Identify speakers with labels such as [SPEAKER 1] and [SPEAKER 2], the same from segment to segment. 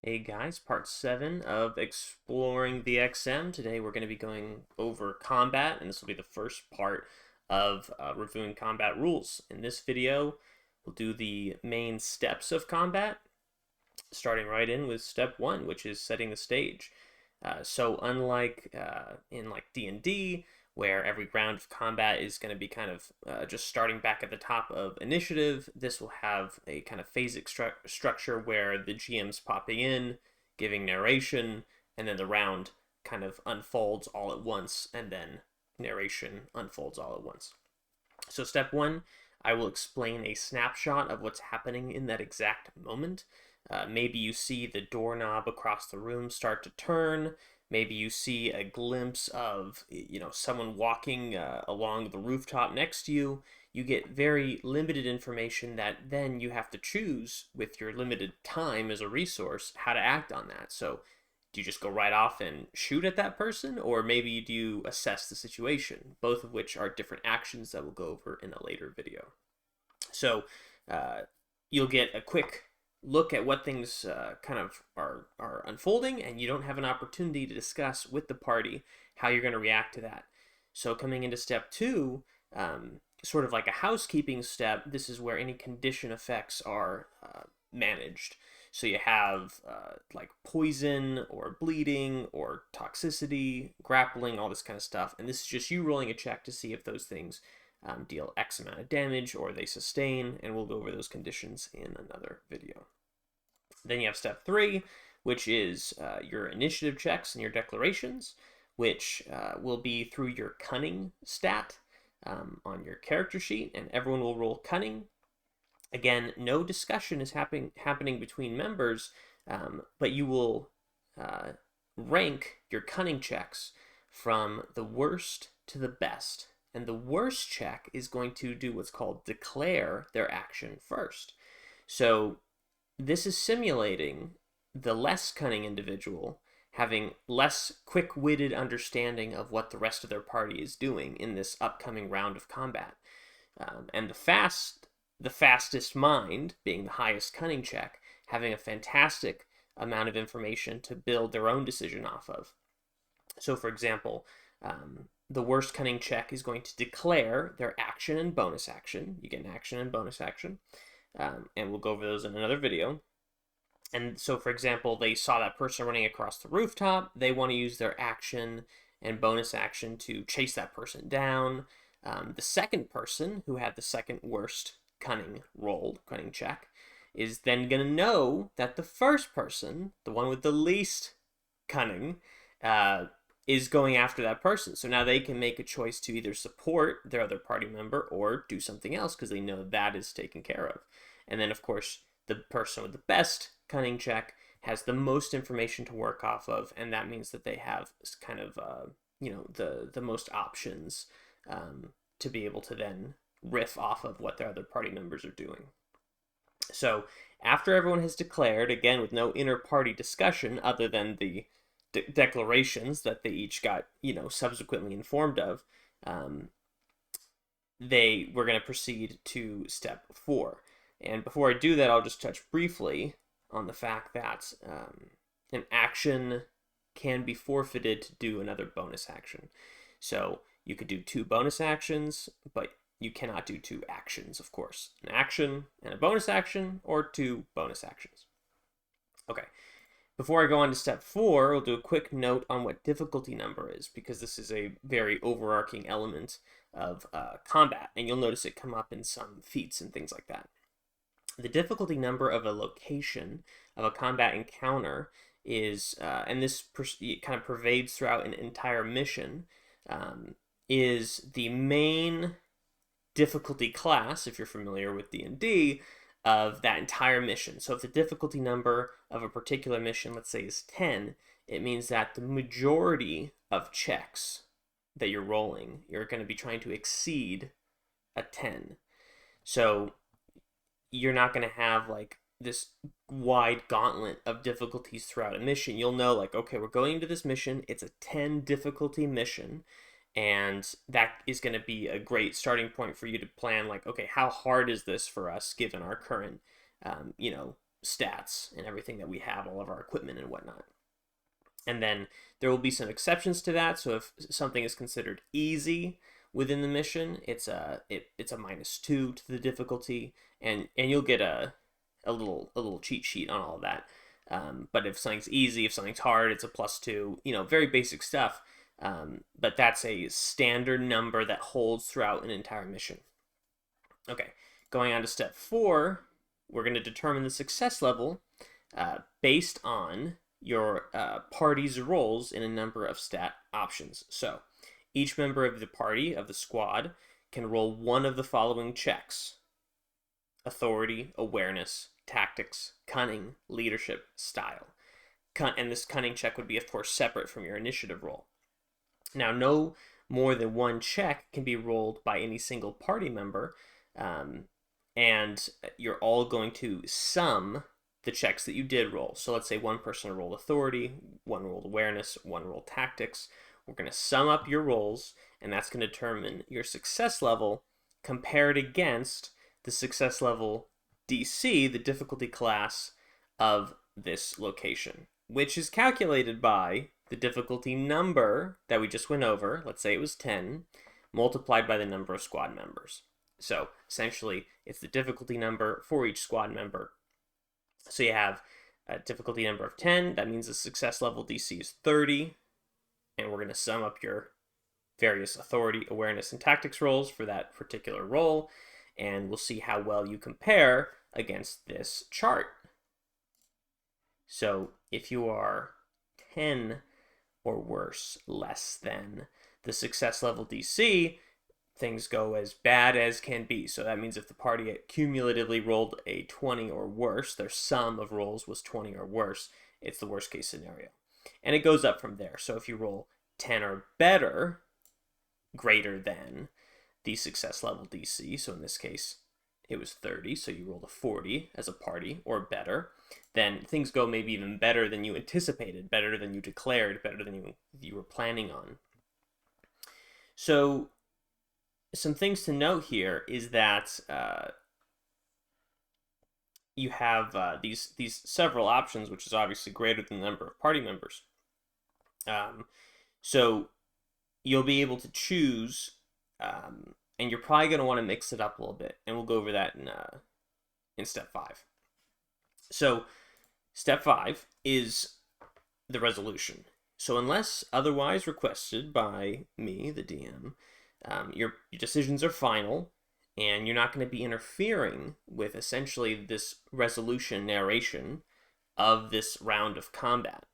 [SPEAKER 1] Hey guys, part 7 of Exploring the XM. Today we're going to be going over combat, and this will be the first part of reviewing combat rules. In this video, we'll do the main steps of combat, starting right in with step 1, which is setting the stage. So unlike in like D&D, where every round of combat is going to be kind of just starting back at the top of initiative, this will have a kind of phasic structure where the GM's popping in, giving narration, and then the round kind of unfolds all at once, and then narration unfolds all at once. So step 1, I will explain a snapshot of what's happening in that exact moment. Maybe you see the doorknob across the room start to turn. Maybe you see a glimpse of, someone walking along the rooftop next to you. You get very limited information that then you have to choose with your limited time as a resource how to act on that. So do you just go right off and shoot at that person, or maybe do you assess the situation? Both of which are different actions that we'll go over in a later video. So you'll get a quick look at what things kind of are unfolding, and you don't have an opportunity to discuss with the party how you're going to react to that. So coming into step 2, sort of like a housekeeping step, this is where any condition effects are managed. So you have like poison or bleeding or toxicity, grappling, all this kind of stuff. And this is just you rolling a check to see if those things deal X amount of damage or they sustain, and we'll go over those conditions in another video. Then you have step 3, which is your initiative checks and your declarations, which will be through your cunning stat on your character sheet, and everyone will roll cunning. Again, no discussion is happening between members, but you will rank your cunning checks from the worst to the best. And the worst check is going to do what's called declare their action first. So this is simulating the less cunning individual having less quick-witted understanding of what the rest of their party is doing in this upcoming round of combat. And the fastest mind, being the highest cunning check, having a fantastic amount of information to build their own decision off of. So for example, the worst cunning check is going to declare their action and bonus action. You get an action and bonus action, and we'll go over those in another video. And so, for example, they saw that person running across the rooftop. They want to use their action and bonus action to chase that person down. The second person, who had the second worst cunning check, is then going to know that the first person, the one with the least cunning, is going after that person. So now they can make a choice to either support their other party member or do something else because they know that is taken care of. And then, of course, the person with the best cunning check has the most information to work off of, and that means that they have kind of, the most options to be able to then riff off of what their other party members are doing. So after everyone has declared, again with no inter-party discussion other than the declarations that they each got, subsequently informed of, we're going to proceed to step 4. And before I do that, I'll just touch briefly on the fact that an action can be forfeited to do another bonus action. So you could do 2 bonus actions, but you cannot do 2 actions, of course. An action and a bonus action, or 2 bonus actions. Okay. Before I go on to step 4, we'll do a quick note on what difficulty number is, because this is a very overarching element of combat, and you'll notice it come up in some feats and things like that. The difficulty number of a location of a combat encounter is, and this kind of pervades throughout an entire mission, is the main difficulty class, if you're familiar with D&D, of that entire mission. So if the difficulty number of a particular mission, let's say, is 10, it means that the majority of checks that you're rolling, you're going to be trying to exceed a 10. So you're not going to have like this wide gauntlet of difficulties throughout a mission. You'll know, like, okay, we're going into this mission, it's a 10 difficulty mission, and that is going to be a great starting point for you to plan, like, okay, how hard is this for us given our current stats and everything that we have, all of our equipment and whatnot. And then there will be some exceptions to that. So if something is considered easy within the mission, it's a -2 to the difficulty, and you'll get a little cheat sheet on all of that. But if something's easy, if something's hard, it's a +2. Very basic stuff. But that's a standard number that holds throughout an entire mission. Okay, going on to step 4, we're going to determine the success level based on your party's roles in a number of stat options. So each member of the party, of the squad, can roll one of the following checks: authority, awareness, tactics, cunning, leadership, style. And this cunning check would be, of course, separate from your initiative roll. Now, no more than one check can be rolled by any single party member, and you're all going to sum the checks that you did roll. So let's say one person rolled authority, one rolled awareness, one rolled tactics. We're going to sum up your rolls, and that's going to determine your success level compared against the success level DC, the difficulty class of this location, which is calculated by the difficulty number that we just went over. Let's say it was 10, multiplied by the number of squad members. So essentially, it's the difficulty number for each squad member. So you have a difficulty number of 10. That means the success level DC is 30. And we're going to sum up your various authority, awareness, and tactics rolls for that particular roll. And we'll see how well you compare against this chart. So if you are 10 or worse, less than the success level DC, things go as bad as can be. So that means if the party cumulatively rolled a 20 or worse, their sum of rolls was 20 or worse, it's the worst case scenario. And it goes up from there. So if you roll 10 or better, greater than the success level DC, so in this case it was 30, so you rolled a 40 as a party or better, then things go maybe even better than you anticipated, better than you declared, better than you were planning on. So some things to note here is that you have these several options, which is obviously greater than the number of party members. So you'll be able to choose, and you're probably going to want to mix it up a little bit, and we'll go over that in step 5. So step 5 is the resolution. So unless otherwise requested by me, the DM, your decisions are final, and you're not going to be interfering with essentially this resolution narration of this round of combat.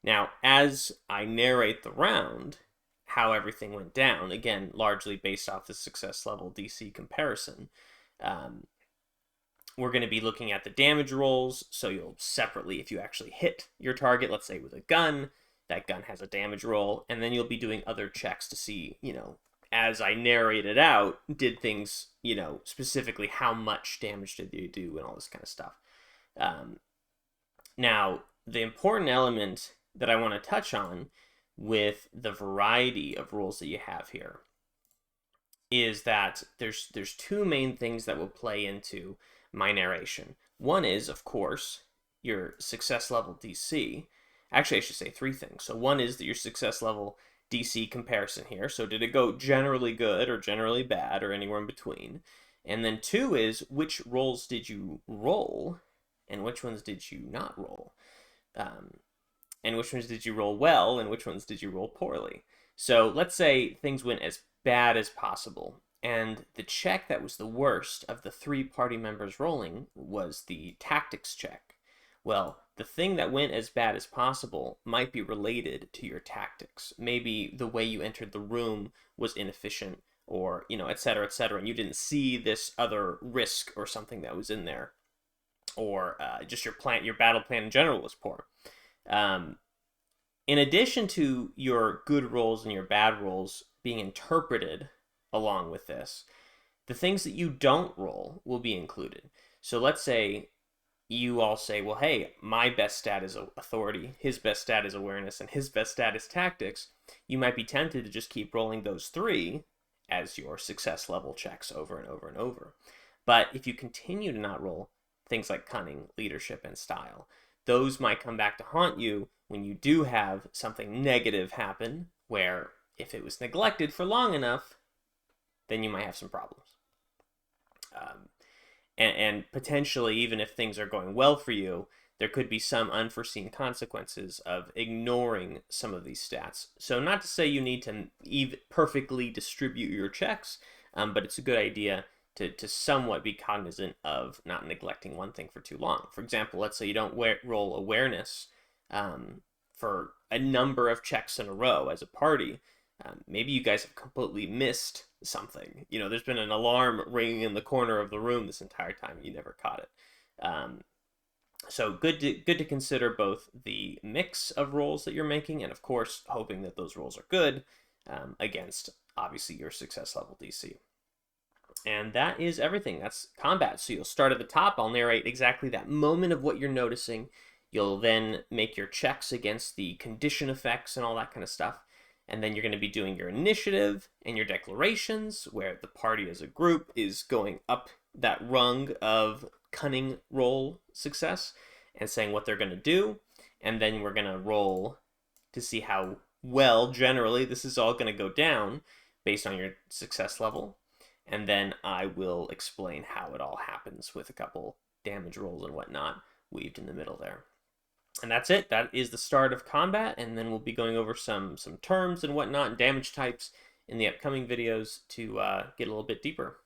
[SPEAKER 1] Now, as I narrate the round, how everything went down, again, largely based off the success level DC comparison, we're going to be looking at the damage rolls. So you'll separately, if you actually hit your target, let's say with a gun, that gun has a damage roll, and then you'll be doing other checks to see, as I narrate it out, did things, specifically how much damage did you do and all this kind of stuff. Now, the important element that I want to touch on with the variety of rules that you have here is that there's 2 main things that will play into my narration. One is, of course, your success level DC. Actually, I should say 3 things. So one is that your success level DC comparison here. So did it go generally good or generally bad or anywhere in between? And then 2 is which rolls did you roll and which ones did you not roll? And which ones did you roll well and which ones did you roll poorly? So let's say things went as bad as possible, and the check that was the worst of the 3 party members rolling was the tactics check. Well, the thing that went as bad as possible might be related to your tactics. Maybe the way you entered the room was inefficient, or, et cetera, and you didn't see this other risk or something that was in there. Or just your battle plan in general was poor. In addition to your good rolls and your bad rolls being interpreted along with this, the things that you don't roll will be included. So let's say you all say, well, hey, my best stat is authority, his best stat is awareness, and his best stat is tactics. You might be tempted to just keep rolling those 3 as your success level checks over and over and over. But if you continue to not roll things like cunning, leadership, and style. Those might come back to haunt you when you do have something negative happen, where if it was neglected for long enough, then you might have some problems. And potentially, even if things are going well for you, there could be some unforeseen consequences of ignoring some of these stats. So, not to say you need to perfectly distribute your checks, but it's a good idea to somewhat be cognizant of not neglecting one thing for too long. For example, let's say you don't roll awareness for a number of checks in a row as a party. Maybe you guys have completely missed something. There's been an alarm ringing in the corner of the room this entire time. You never caught it. So good to consider both the mix of rolls that you're making, and of course, hoping that those rolls are good against obviously your success level DC. And that is everything. That's combat. So you'll start at the top. I'll narrate exactly that moment of what you're noticing. You'll then make your checks against the condition effects and all that kind of stuff. And then you're going to be doing your initiative and your declarations, where the party as a group is going up that rung of cunning roll success and saying what they're going to do. And then we're going to roll to see how well, generally, this is all going to go down based on your success level. And then I will explain how it all happens with a couple damage rolls and whatnot weaved in the middle there. And that's it. That is the start of combat, and then we'll be going over some terms and whatnot and damage types in the upcoming videos to get a little bit deeper.